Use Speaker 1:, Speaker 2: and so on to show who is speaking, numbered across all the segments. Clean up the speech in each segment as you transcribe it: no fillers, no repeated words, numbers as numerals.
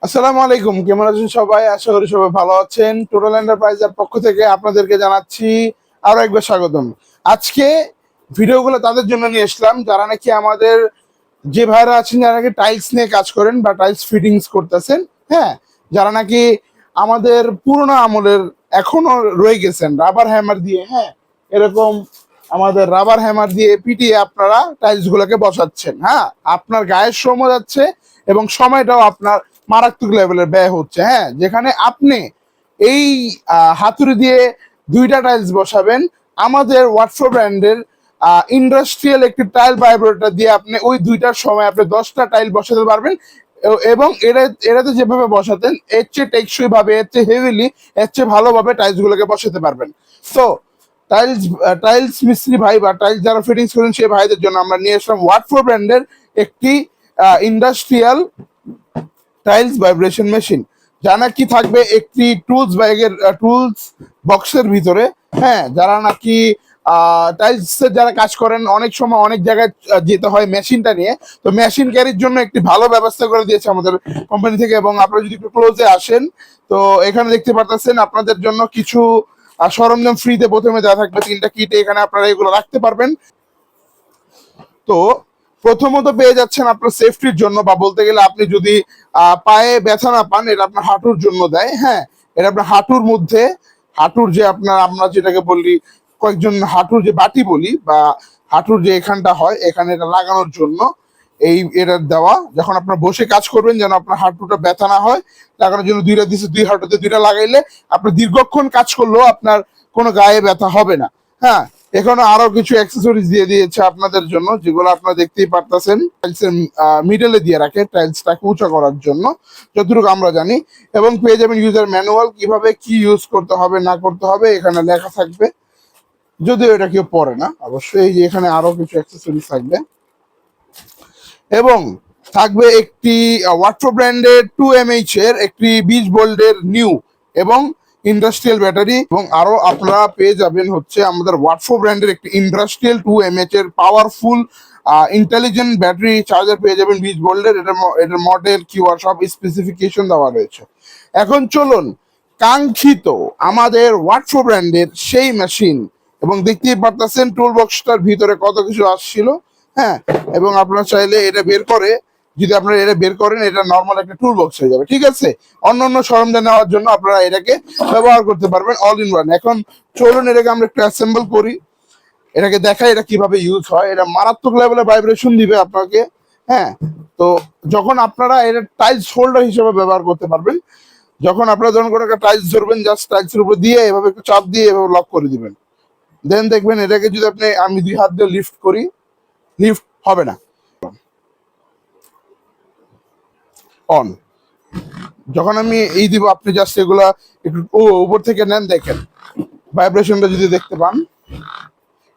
Speaker 1: আসসালামু আলাইকুম, কেমন আছেন সবাই? আশা করি সবাই ভালো আছেন। টোটাল এন্টারপ্রাইজের পক্ষ থেকে আপনাদেরকে জানাচ্ছি আরো একবার স্বাগতম। আজকে ভিডিওগুলো তাদের জন্য নিয়ে আসলাম যারা নাকি আমাদের যে ভাইরা আছেন, যারা নাকি টাইলস নিয়ে কাজ করেন বা টাইলস ফিটিংস করতেছেন। হ্যাঁ, যারা নাকি আমাদের পুরোনো আমলের এখনো রয়ে গেছেন রাবার হ্যামার দিয়ে। হ্যাঁ, এরকম আমাদের রাবার হ্যামার দিয়ে পিটিয়ে আপনারা টাইলস গুলোকে বসাচ্ছেন। হ্যাঁ, আপনার গায়ের শ্রমও যাচ্ছে এবং সময়টাও আপনার মারাত্মক লেভেলের ব্যয় হচ্ছে। হ্যাঁ, যেখানে আপনি এই হাতুড়ি দিয়ে দুইটা টাইলস বসাবেন, আমাদের ওয়াটফোর ব্র্যান্ডের ইন্ডাস্ট্রিয়াল একটি টাইল ভাইব্রেটর দিয়ে আপনি ওই দুইটার সময় আপনি 10টা টাইল বসাতে পারবেন। এবং এটাতে যেভাবে বসাতেন এর চেয়ে টেকসই ভাবে, এর চেয়ে হেভিলি, এর চেয়ে ভালোভাবে টাইলস গুলোকে বসাতে পারবেন। তো টাইলস টাইলস মিস্ত্রি ভাই বা টাইলস যারা ফিটিংস করেন সেই ভাইদের জন্য আমরা নিয়ে আসলাম ওয়াটফোর ব্র্যান্ডের একটি ইন্ডাস্ট্রিয়াল টাইলস ভাইব্রেশন মেশিন, যা নাকি থাকবে একটি টুলস ব্যাগের টুলস বক্সের ভিতরে। হ্যাঁ, যারা নাকি টাইলস যারা কাজ করেন অনেক সময় অনেক জায়গায় যেতে হয় মেশিনটা নিয়ে, তো মেশিন ক্যারির জন্য একটি ভালো ব্যবস্থা করে দিয়েছে আমাদের কোম্পানি থেকে। এবং আপনারা যদি একটু ক্লোজে আসেন, তো এখানে দেখতে পারতেছেন আপনাদের জন্য কিছু সরঞ্জাম ফ্রিতে প্রথমে দেওয়া থাকবে 3টা কিটে, এখানে আপনারা এগুলো রাখতে পারবেন। তো প্রথমত পেয়ে যাচ্ছেন আপনার সেফটির জন্য, বা বলতে গেলে আপনি যদি পায়ে ব্যথা না পান, এটা আপনার হাঁটুর জন্য দেয়। হ্যাঁ, এটা আপনার হাঁটুর মধ্যে, হাঁটুর যে আপনার আমরা যেটাকে বলি কয়েকজন হাঁটুর যে বাটি বলি, বা হাঁটুর যে এখানটা হয় এখানে এটা লাগানোর জন্য এটা দেওয়া। যখন আপনার বসে কাজ করবেন যেন আপনার হাঁটুটা ব্যথা না হয়, লাগানোর জন্য দুইটা দিচ্ছে, দুই হাঁটুতে দুইটা লাগাইলে আপনার দীর্ঘক্ষণ কাজ করলেও আপনার কোনো গায়ে ব্যথা হবে না। হ্যাঁ, এখানে আরো কিছু অ্যাক্সেসরিজ দিয়ে দিয়েছে আপনাদের জন্য, যেগুলো আপনারা দেখতেই পারতেছেন। টাইলসের মিডলে দিয়ে রাখে টাইলসটাকে উঁচা করার জন্য, যতটুকু আমরা জানি। এবং পেয়ে যাবেন ইউজার ম্যানুয়াল, কিভাবে কি ইউজ করতে হবে না করতে হবে এখানে লেখা থাকবে, যদিও এটা কেউ পড়ে না অবশ্যই। এই যে এখানে আরো কিছু অ্যাক্সেসরিজ থাকবে, এবং থাকবে একটি ওয়াটফোর ব্র্যান্ডের 2mH এর একটি 20 ভোল্টের নিউ এবং ইন্ডাস্ট্রিয়াল ব্যাটারি। এবং আরো আপনারা পেয়ে যাবেন হচ্ছে আমাদের ওয়াটফোর ব্র্যান্ডের একটি ইন্ডাস্ট্রিয়াল 2mH এর পাওয়ারফুল ইন্টেলিজেন্ট ব্যাটারি চার্জার পেয়ে যাবেন 20 ভোল্টের। এটার মডেল কিউআর সব স্পেসিফিকেশন দেওয়া রয়েছে। এখন চলুন কাঙ্ক্ষিত আমাদের ওয়াটফোর ব্র্যান্ডের সেই মেশিন, এবং দেখতেই পারতেছেন টুল বক্সটার ভিতরে কত কিছু আসছিল। হ্যাঁ, এবং আপনারা চাইলে এটা বের করে, যদি আপনারা এটা বের করেন, এটা নর্মাল একটা টুল বক্স হয়ে যাবে। ঠিক আছে, অন্য সরঞ্জাম নেওয়ার জন্য আপনারা এটাকে ব্যবহার করতে পারবেন অল ইন ওয়ান। এখন চলুন এটাকে আমরা একটু অ্যাসেম্বল করি, এটাকে দেখাই এটা কিভাবে ইউজ হয়। এটা মারাত্মক লেভেলে ভাইব্রেশন দিবে আপনাকে। হ্যাঁ, তো যখন আপনারা এটা টাইলস হোল্ডার হিসেবে ব্যবহার করতে পারবেন, যখন আপনারা যখন কোনো একটা টাইলস ধরবেন, জাস্ট টাইলসের উপর দিয়ে এভাবে একটু চাপ দিয়ে এভাবে লক করে দিবেন। দেন দেখবেন এটাকে যদি আমি 2 হাত দিয়ে লিফট করি, লিফট হবে না, অন। যখন আমি এই দিব, আপনি জাস্ট এগুলা একটু উপর থেকে নেন, দেখেন ভাইব্রেশনটা যদি দেখতে পান,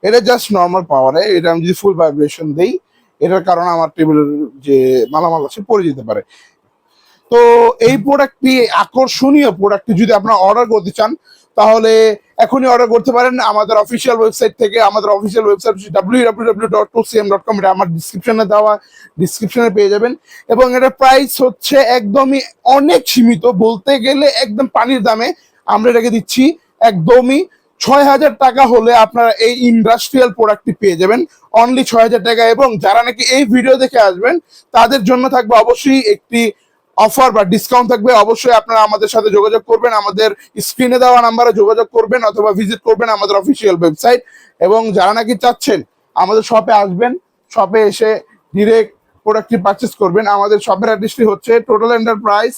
Speaker 1: এটা জাস্ট নর্মাল পাওয়ারে। এটা আমি যদি ফুল ভাইব্রেশন দেই, এটার কারণে আমার টেবিলের যে মালামাল আছে পড়ে যেতে পারে। তো এই প্রোডাক্টটি আকর্ষণীয় প্রোডাক্টটি যদি আপনারা অর্ডার করতে চান, তাহলে এখনই অর্ডার করতে পারেন আমাদের অফিসিয়াল ওয়েবসাইট থেকে। আমাদের অফিসিয়াল ওয়েবসাইট www.2cm.com, এটা আমার ডিসক্রিপশনে দেওয়া, ডিসক্রিপশনে পেয়ে যাবেন। এবং এটার প্রাইস হচ্ছে একদমই অনেক সীমিত, বলতে গেলে একদম পানির দামে। আমরা এটাকে দিচ্ছি একদমই 6,000 টাকা হলে আপনারা এই ইন্ডাস্ট্রিয়াল প্রোডাক্টটি পেয়ে যাবেন অনলি 6,000 টাকা। এবং যারা নাকি এই ভিডিও দেখে আসবেন তাদের জন্য থাকবে অবশ্যই একটি অফার বা ডিসকাউন্ট থাকবে। অবশ্যই আপনারা আমাদের সাথে যোগাযোগ করবেন, আমাদের স্ক্রিনে দেওয়া নাম্বারে যোগাযোগ করবেন, অথবা ভিজিট করবেন আমাদের অফিসিয়াল ওয়েবসাইট। এবং যারা নাকি চাচ্ছেন আমাদের শপে আসবেন, শপে এসে ডিরেক্ট প্রোডাক্টটি পারচেস করবেন। আমাদের শপের অ্যাড্রেসটি হচ্ছে টোটাল এন্টারপ্রাইজ,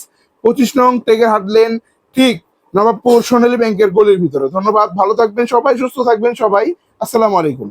Speaker 1: 25 নং টেকেরহাট লেন, ঠিক নবাবপুর সোনালী ব্যাংকের গলির ভিতরে। ধন্যবাদ, ভালো থাকবেন সবাই, সুস্থ থাকবেন সবাই। আসসালামু আলাইকুম।